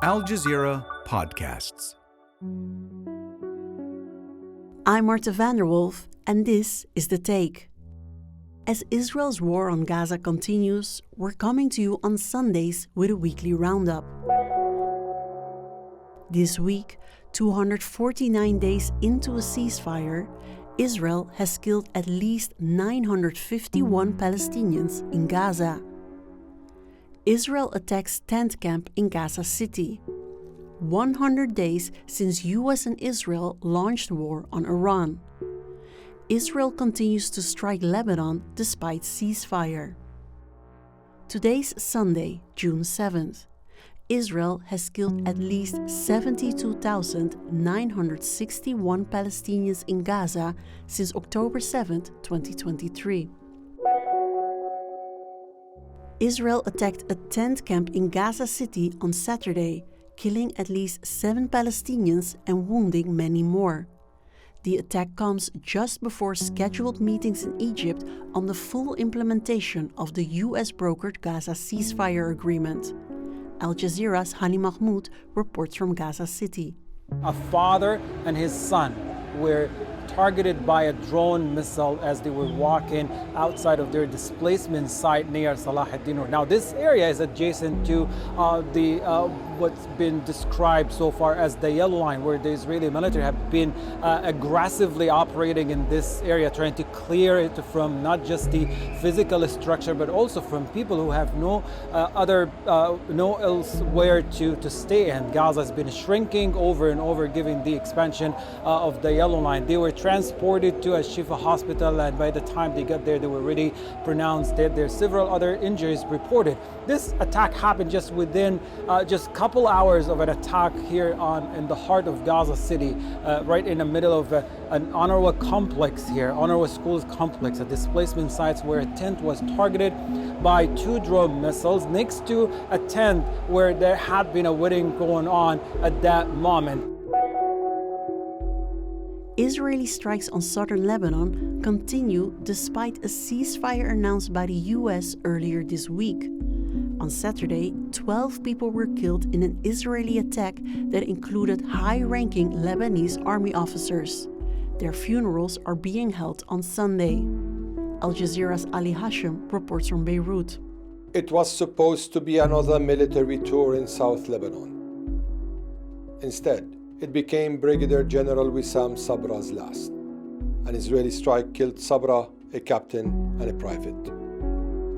Al Jazeera Podcasts. I'm Marta van der Wolf, and this is The Take. As Israel's war on Gaza continues, we're coming to you on Sundays with a weekly roundup. This week, 249 days into a ceasefire, Israel has killed at least 951 Palestinians in Gaza. Israel attacks tent camp in Gaza City. 100 days since US and Israel launched war on Iran. Israel continues to strike Lebanon despite ceasefire. Today's Sunday, June 7th. Israel has killed at least 72,961 Palestinians in Gaza since October 7, 2023. Israel attacked a tent camp in Gaza City on Saturday, killing at least 7 Palestinians and wounding many more. The attack comes just before scheduled meetings in Egypt on the full implementation of the US-brokered Gaza ceasefire agreement. Al Jazeera's Hani Mahmoud reports from Gaza City. A father and his son were targeted by a drone missile as they were walking outside of their displacement site near Salah ad-Din. Now, this area is adjacent to what's been described so far as the yellow line, where the Israeli military have been aggressively operating in this area, trying to clear it from not just the physical structure, but also from people who have no elsewhere to stay in. Gaza has been shrinking over and over, given the expansion of the yellow line. They were transported to a Shifa hospital, and by the time they got there, they were already pronounced dead. There are several other injuries reported. This attack happened just within just a couple hours of an attack here in the heart of Gaza City, right in the middle of an UNRWA complex here, UNRWA schools complex, a displacement sites where a tent was targeted by 2 drone missiles next to a tent where there had been a wedding going on at that moment. Israeli strikes on southern Lebanon continue despite a ceasefire announced by the US earlier this week. On Saturday, 12 people were killed in an Israeli attack that included high-ranking Lebanese army officers. Their funerals are being held on Sunday. Al Jazeera's Ali Hashem reports from Beirut. It was supposed to be another military tour in South Lebanon. Instead, it became Brigadier General Wissam Sabra's last. An Israeli strike killed Sabra, a captain and a private.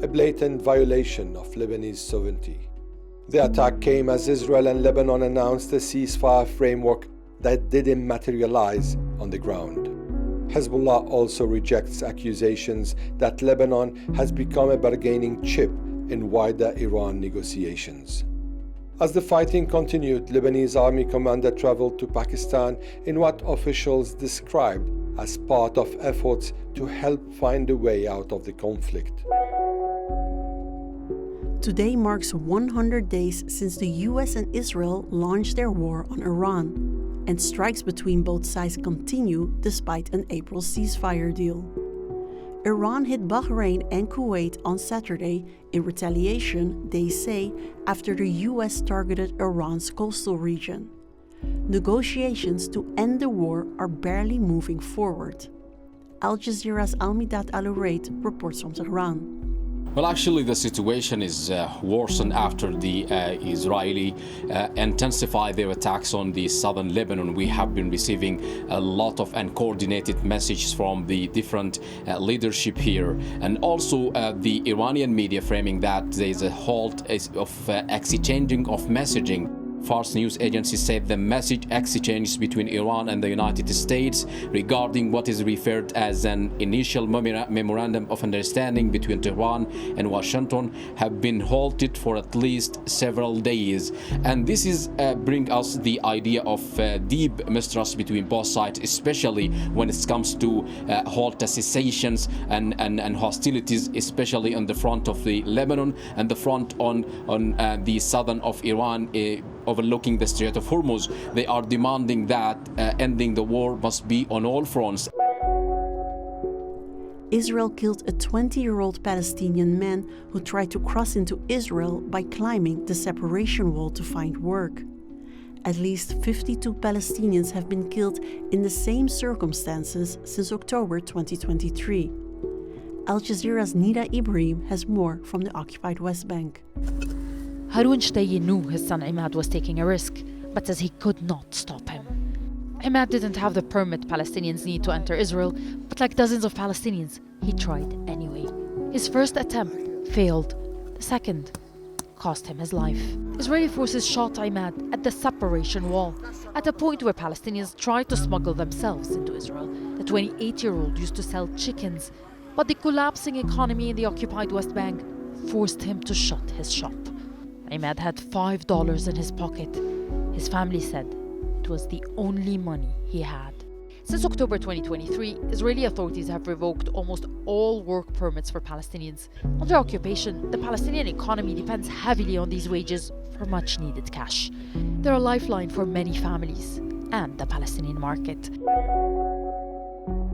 A blatant violation of Lebanese sovereignty. The attack came as Israel and Lebanon announced a ceasefire framework that didn't materialize on the ground. Hezbollah also rejects accusations that Lebanon has become a bargaining chip in wider Iran negotiations. As the fighting continued, Lebanese army commander traveled to Pakistan in what officials described as part of efforts to help find a way out of the conflict. Today marks 100 days since the US and Israel launched their war on Iran, and strikes between both sides continue despite an April ceasefire deal. Iran hit Bahrain and Kuwait on Saturday in retaliation, they say, after the US targeted Iran's coastal region. Negotiations to end the war are barely moving forward. Al Jazeera's Almidat Al-Uraid reports from Tehran. Well, actually, the situation is worsened after the Israeli intensified their attacks on the southern Lebanon. We have been receiving a lot of uncoordinated messages from the different leadership here, and also the Iranian media framing that there is a halt of exchanging of messaging. Fars news agency said the message exchanges between Iran and the United States regarding what is referred as an initial memorandum of understanding between Tehran and Washington have been halted for at least several days. And this is bring us the idea of deep mistrust between both sides, especially when it comes to halt cessations and hostilities, especially on the front of the Lebanon and the front on the southern of Iran, overlooking the Strait of Hormuz. They are demanding that ending the war must be on all fronts. Israel killed a 20-year-old Palestinian man who tried to cross into Israel by climbing the separation wall to find work. At least 52 Palestinians have been killed in the same circumstances since October 2023. Al Jazeera's Nida Ibrahim has more from the occupied West Bank. Haroun Shtayyi knew his son Imad was taking a risk, but says he could not stop him. Imad didn't have the permit Palestinians need to enter Israel, but like dozens of Palestinians, he tried anyway. His first attempt failed. The second cost him his life. Israeli forces shot Imad at the separation wall, at a point where Palestinians tried to smuggle themselves into Israel. The 28-year-old used to sell chickens, but the collapsing economy in the occupied West Bank forced him to shut his shop. Imad had $5 in his pocket. His family said it was the only money he had. Since October 2023, Israeli authorities have revoked almost all work permits for Palestinians. Under occupation, the Palestinian economy depends heavily on these wages for much-needed cash. They're a lifeline for many families and the Palestinian market.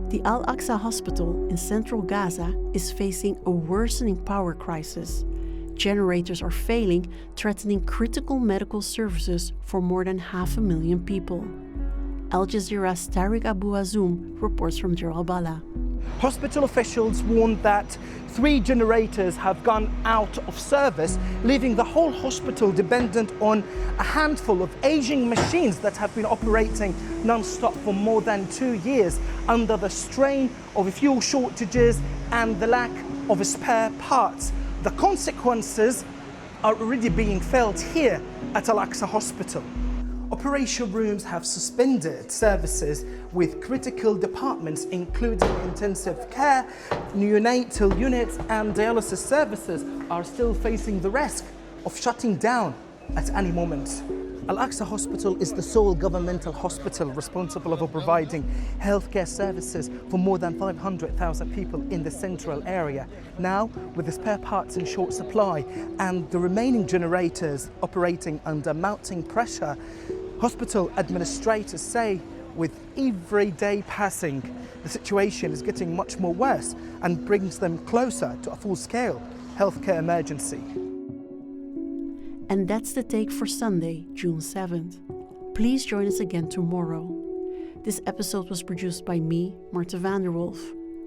The Al-Aqsa hospital in central Gaza is facing a worsening power crisis. Generators are failing, threatening critical medical services for more than 500,000 people. Al Jazeera's Tariq Abu Azoum reports from Deir al-Balah. Hospital officials warned that 3 generators have gone out of service, leaving the whole hospital dependent on a handful of aging machines that have been operating non-stop for more than 2 years under the strain of fuel shortages and the lack of spare parts. The consequences are already being felt here at Al-Aqsa Hospital. Operation rooms have suspended services with critical departments including intensive care, neonatal units and dialysis services are still facing the risk of shutting down at any moment. Al-Aqsa Hospital is the sole governmental hospital responsible for providing healthcare services for more than 500,000 people in the central area. Now, with the spare parts in short supply and the remaining generators operating under mounting pressure, hospital administrators say with every day passing, the situation is getting much more worse and brings them closer to a full-scale healthcare emergency. And that's the take for Sunday, June 7th. Please join us again tomorrow. This episode was produced by me, Marta van der Wolf.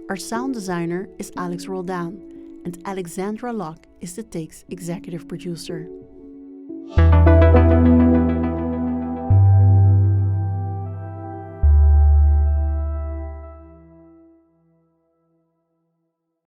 Our sound designer is Alex Roldan, and Alexandra Locke is the Take's executive producer.